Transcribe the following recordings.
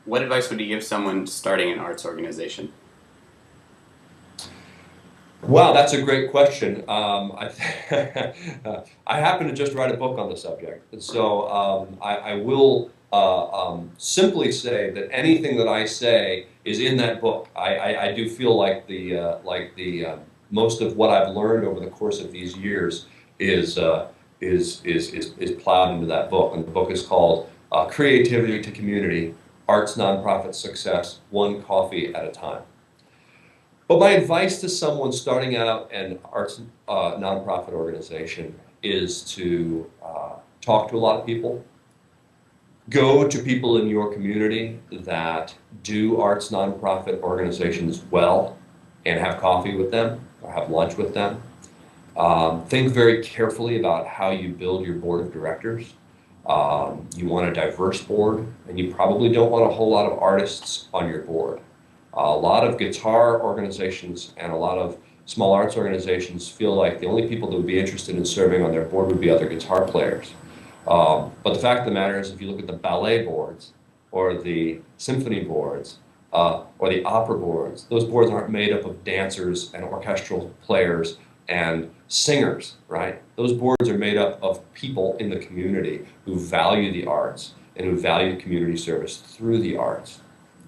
What advice would you give someone starting an arts organization? Wow, that's a great question. I happen to just write a book on the subject, and so I will simply say that anything that I say is in that book. I do feel like the most of what I've learned over the course of these years is is plowed into that book, and the book is called "Creativity to Community: Arts Nonprofit Success, One Coffee at a Time." But my advice to someone starting out an arts nonprofit organization is to talk to a lot of people, go to people in your community that do arts nonprofit organizations well and have coffee with them or have lunch with them. Think very carefully about how you build your board of directors. You want a diverse board, and you probably don't want a whole lot of artists on your board. A lot of guitar organizations and a lot of small arts organizations feel like the only people that would be interested in serving on their board would be other guitar players. But the fact of the matter is, if you look at the ballet boards or the symphony boards or the opera boards, those boards aren't made up of dancers and orchestral players and singers, right? Those boards are made up of people in the community who value the arts and who value community service through the arts.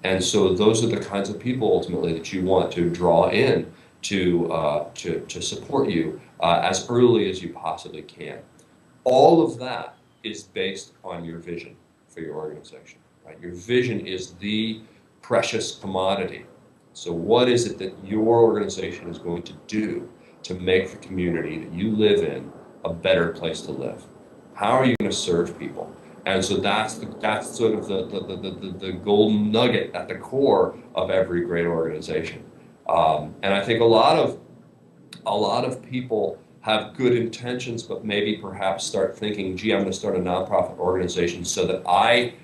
And so those are the kinds of people ultimately that you want to draw in to support you as early as you possibly can. All of that is based on your vision for your organization, right? Your vision is the precious commodity. So what is it that your organization is going to do to make the community that you live in a better place to live? How are you going to serve people? And so that's sort of the golden nugget at the core of every great organization. And I think a lot of people have good intentions, but maybe perhaps start thinking, gee, I'm going to start a nonprofit organization so that I,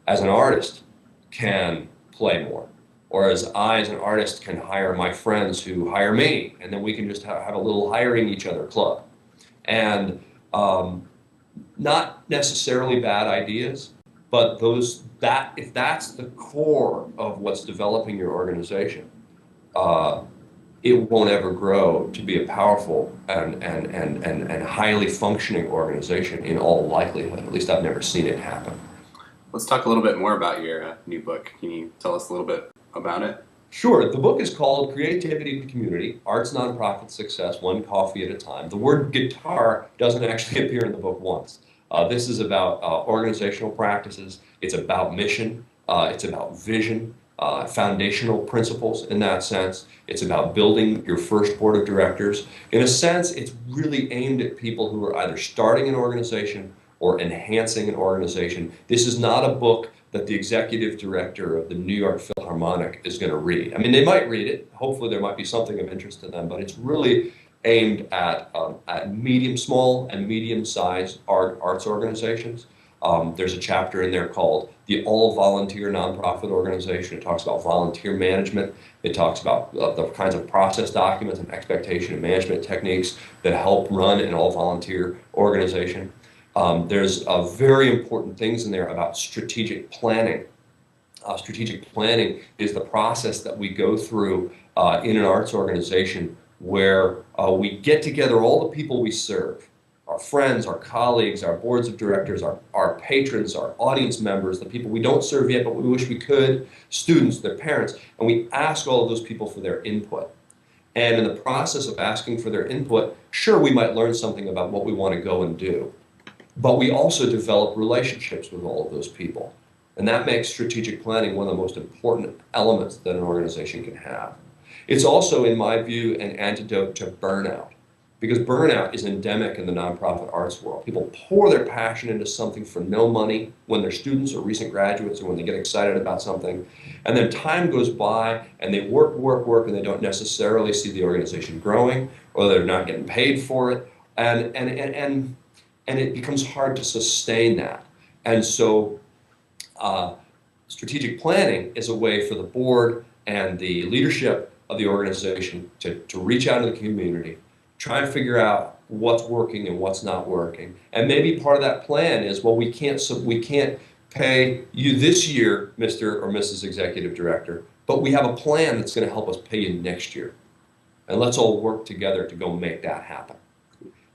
as an artist, can play more. Or as an artist, can hire my friends who hire me, and then we can just have a little hiring each other club. And not necessarily bad ideas, but if that's the core of what's developing your organization, it won't ever grow to be a powerful and highly functioning organization in all likelihood. At least I've never seen it happen. Let's talk a little bit more about your new book. Can you tell us a little bit about it? Sure. The book is called Creativity to Community: Arts Nonprofit Success, One Coffee at a Time. The word guitar doesn't actually appear in the book once. This is about organizational practices. It's about mission. It's about vision, foundational principles in that sense. It's about building your first board of directors. In a sense, it's really aimed at people who are either starting an organization or enhancing an organization. This is not a book that the executive director of the New York Philharmonic is going to read. I mean, they might read it. Hopefully there might be something of interest to them, but it's really aimed at small and medium-sized arts organizations. There's a chapter in there called the All-Volunteer Nonprofit Organization. It talks about volunteer management. It talks about the kinds of process documents and expectation and management techniques that help run an all-volunteer organization. There's very important things in there about strategic planning. Strategic planning is the process that we go through in an arts organization where we get together all the people we serve, our friends, our colleagues, our boards of directors, our patrons, our audience members, the people we don't serve yet but we wish we could, students, their parents, and we ask all of those people for their input. And in the process of asking for their input, sure, we might learn something about what we want to go and do, but we also develop relationships with all of those people. And that makes strategic planning one of the most important elements that an organization can have. It's also, in my view, an antidote to burnout, because burnout is endemic in the nonprofit arts world. People pour their passion into something for no money when they're students or recent graduates or when they get excited about something. And then time goes by and they work, and they don't necessarily see the organization growing, or they're not getting paid for it. And it becomes hard to sustain that. And so strategic planning is a way for the board and the leadership of the organization to reach out to the community, try and figure out what's working and what's not working. And maybe part of that plan is, well, we can't pay you this year, Mr. or Mrs. Executive Director, but we have a plan that's going to help us pay you next year. And let's all work together to go make that happen.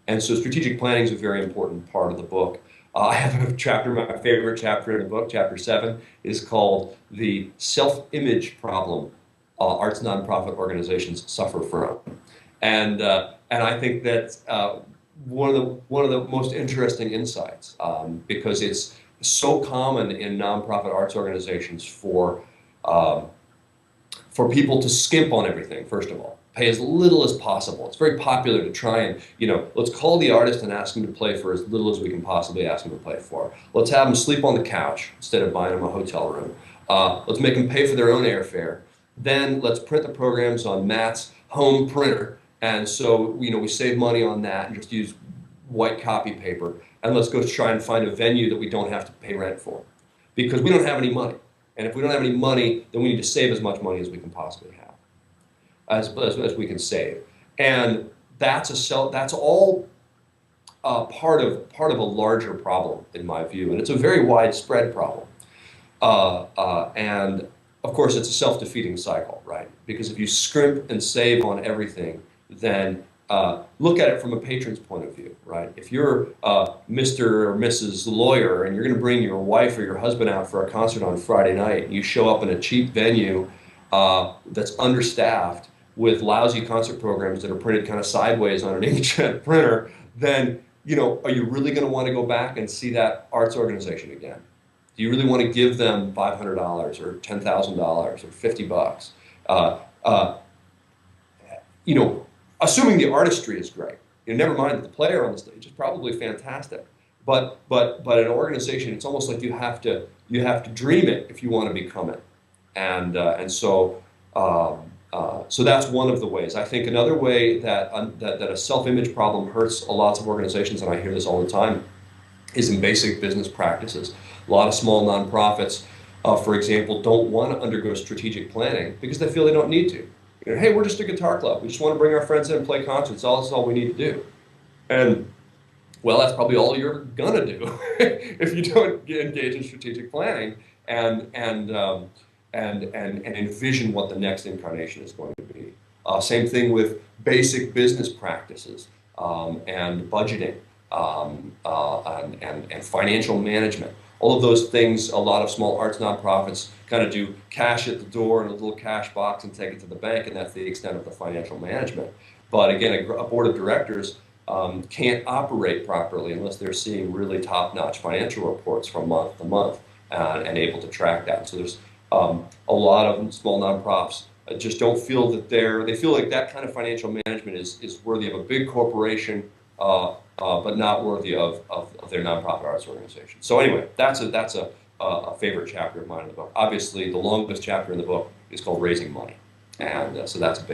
And so strategic planning is a very important part of the book. I have a chapter, my favorite chapter in the book, chapter 7, is called The Self-Image Problem Arts Nonprofit Organizations Suffer From. And I think that's one of the most interesting insights because it's so common in nonprofit arts organizations for people to skimp on everything, first of all. Pay as little as possible. It's very popular to try and, let's call the artist and ask him to play for as little as we can possibly ask him to play for. Let's have them sleep on the couch instead of buying them a hotel room. Let's make them pay for their own airfare. Then let's print the programs on Matt's home printer. And so, we save money on that and just use white copy paper. And let's go try and find a venue that we don't have to pay rent for. Because we don't have any money. And if we don't have any money, then we need to save as much money as we can possibly have. As we can save, and that's all part of a larger problem in my view, and it's a very widespread problem. And of course, it's a self-defeating cycle, right? Because if you scrimp and save on everything, then look at it from a patron's point of view, right? If you're Mr. or Mrs. Lawyer and you're going to bring your wife or your husband out for a concert on Friday night, and you show up in a cheap venue that's understaffed, with lousy concert programs that are printed kind of sideways on an inkjet printer, then, are you really going to want to go back and see that arts organization again? Do you really want to give them $500 or $10,000 or $50? Assuming the artistry is great. Never mind that the player on the stage is probably fantastic. But an organization, it's almost like you have to dream it if you want to become it. So that's one of the ways. I think another way that a self-image problem hurts lots of organizations, and I hear this all the time, is in basic business practices. A lot of small nonprofits, for example, don't want to undergo strategic planning because they feel they don't need to. Hey, we're just a guitar club. We just want to bring our friends in and play concerts. That's all we need to do. And well, that's probably all you're gonna do if you don't engage in strategic planning and envision what the next incarnation is going to be. Same thing with basic business practices and budgeting and financial management. All of those things, a lot of small arts nonprofits kind of do cash at the door in a little cash box and take it to the bank, and that's the extent of the financial management. But again, a board of directors can't operate properly unless they're seeing really top-notch financial reports from month to month and able to track that. So there's a lot of small nonprofits just don't feel that they feel like that kind of financial management is worthy of a big corporation, but not worthy of their nonprofit arts organization. So anyway, that's a favorite chapter of mine in the book. Obviously, the longest chapter in the book is called Raising Money, and so that's a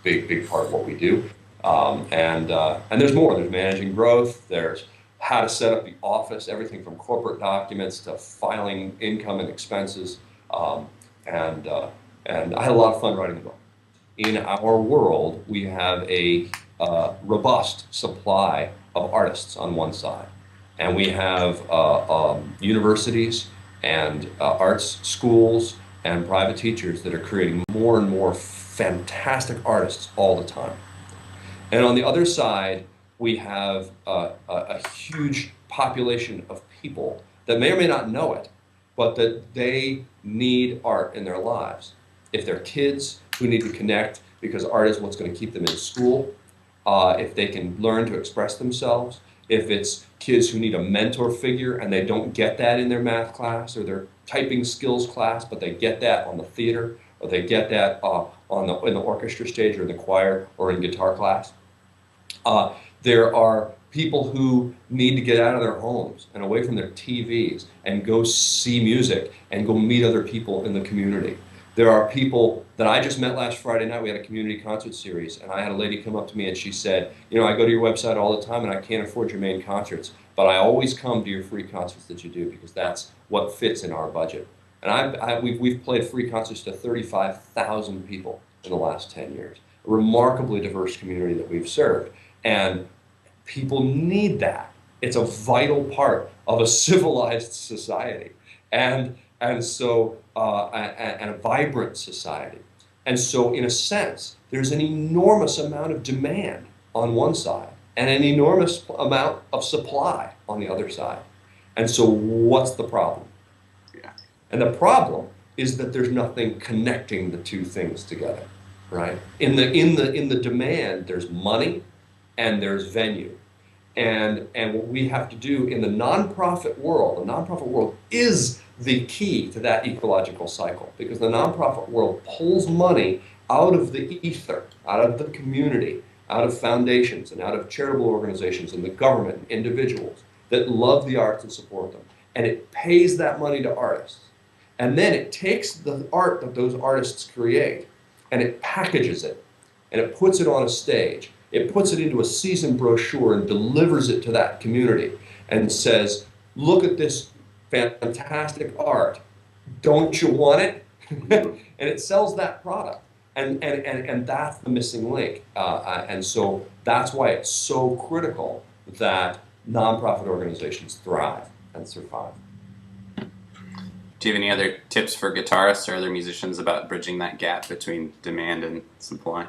big part of what we do. And there's more. There's managing growth. There's how to set up the office, everything from corporate documents to filing income and expenses. And I had a lot of fun writing the book. In our world, we have a robust supply of artists on one side, and we have universities and arts schools and private teachers that are creating more and more fantastic artists all the time. And on the other side, we have a huge population of people that may or may not know it, but that they need art in their lives. If they're kids who need to connect because art is what's going to keep them in school, if they can learn to express themselves, if it's kids who need a mentor figure and they don't get that in their math class or their typing skills class, but they get that on the theater, or they get that in the orchestra stage or the choir or in guitar class. There are people who need to get out of their homes and away from their TVs and go see music and go meet other people in the community. There are people that I just met last Friday night. We had a community concert series, and I had a lady come up to me and she said, I go to your website all the time and I can't afford your main concerts, but I always come to your free concerts that you do because that's what fits in our budget. And we've played free concerts to 35,000 people in the last 10 years. A remarkably diverse community that we've served. And people need that. It's a vital part of a civilized society. and so and a vibrant society. And so, in a sense, there's an enormous amount of demand on one side and an enormous amount of supply on the other side. And so, what's the problem? Yeah. And the problem is that there's nothing connecting the two things together, right? In the demand, there's money and there's venue. And what we have to do in the nonprofit world is the key to that ecological cycle, because the nonprofit world pulls money out of the ether, out of the community, out of foundations and out of charitable organizations and the government and individuals that love the arts and support them. And it pays that money to artists. And then it takes the art that those artists create and it packages it and it puts it on a stage. It puts it into a season brochure and delivers it to that community and says, look at this fantastic art. Don't you want it? And it sells that product. And that's the missing link. And so that's why it's so critical that nonprofit organizations thrive and survive. Do you have any other tips for guitarists or other musicians about bridging that gap between demand and supply?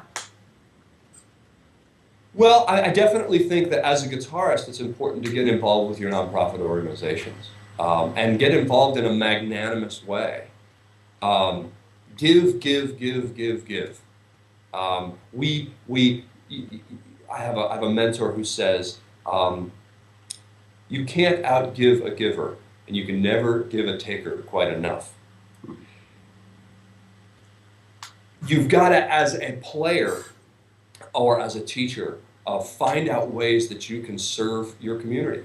Well, I definitely think that as a guitarist, it's important to get involved with your nonprofit organizations and get involved in a magnanimous way. Give. I have a mentor who says, you can't outgive a giver, and you can never give a taker quite enough. You've got to, as a player or as a teacher, find out ways that you can serve your community.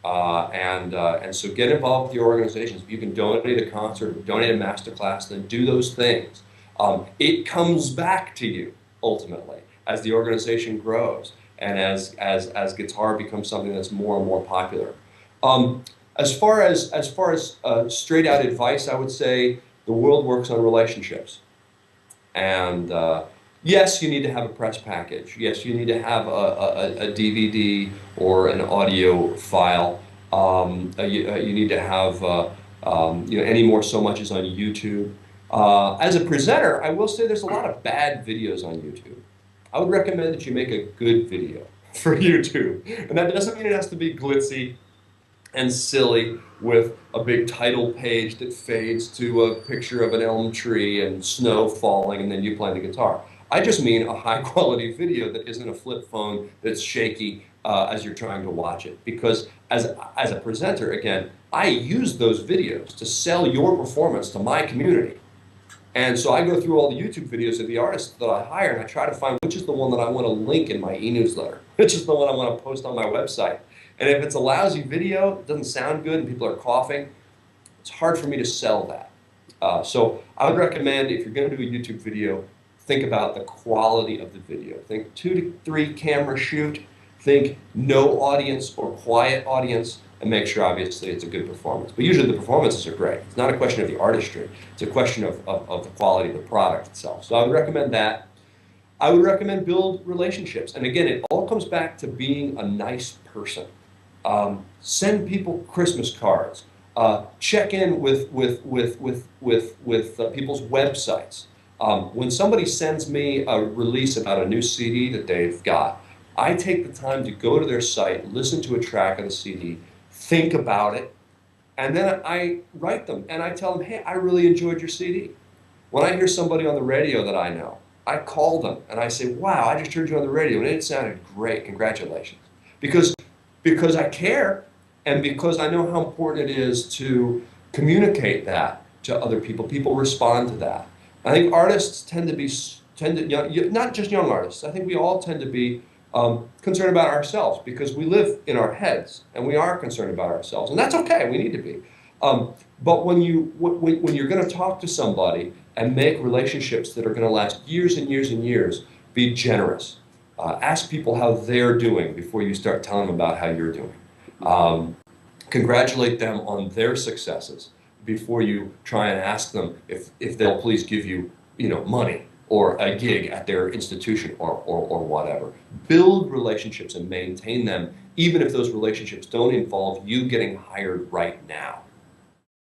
And so get involved with your organizations. If you can donate a concert, donate a master class, then do those things. It comes back to you, ultimately, as the organization grows and as guitar becomes something that's more and more popular. As far as straight out advice, I would say the world works on relationships. And yes, you need to have a press package. Yes, you need to have a DVD or an audio file. You need to have any more so much is on YouTube. As a presenter, I will say there's a lot of bad videos on YouTube. I would recommend that you make a good video for YouTube. And that doesn't mean it has to be glitzy and silly with a big title page that fades to a picture of an elm tree and snow falling and then you playing the guitar. I just mean a high quality video that isn't a flip phone that's shaky as you're trying to watch it. Because as a presenter, again, I use those videos to sell your performance to my community. And so I go through all the YouTube videos of the artists that I hire and I try to find which is the one that I want to link in my e-newsletter, which is the one I want to post on my website. And if it's a lousy video, it doesn't sound good and people are coughing, it's hard for me to sell that. So I would recommend if you're going to do a YouTube video, think about the quality of the video. Think 2 to 3 camera shoot, think no audience or quiet audience, and make sure obviously it's a good performance. But usually the performances are great. It's not a question of the artistry, it's a question of the quality of the product itself. So I would recommend that. I would recommend build relationships. And again, it all comes back to being a nice person. Send people Christmas cards. Check in with people's websites. When somebody sends me a release about a new CD that they've got, I take the time to go to their site, listen to a track of the CD, think about it, and then I write them and I tell them, hey, I really enjoyed your CD. When I hear somebody on the radio that I know, I call them and I say, wow, I just heard you on the radio and it sounded great, congratulations. Because I care and because I know how important it is to communicate that to other people. People respond to that. I think artists tend to, not just young artists, I think we all tend to be concerned about ourselves because we live in our heads and we are concerned about ourselves. And that's okay, we need to be. But when you're going to talk to somebody and make relationships that are going to last years and years and years, be generous. Ask people how they're doing before you start telling them about how you're doing. Congratulate them on their successes before you try and ask them if they'll please give you, money or a gig at their institution or whatever. Build relationships and maintain them, even if those relationships don't involve you getting hired right now.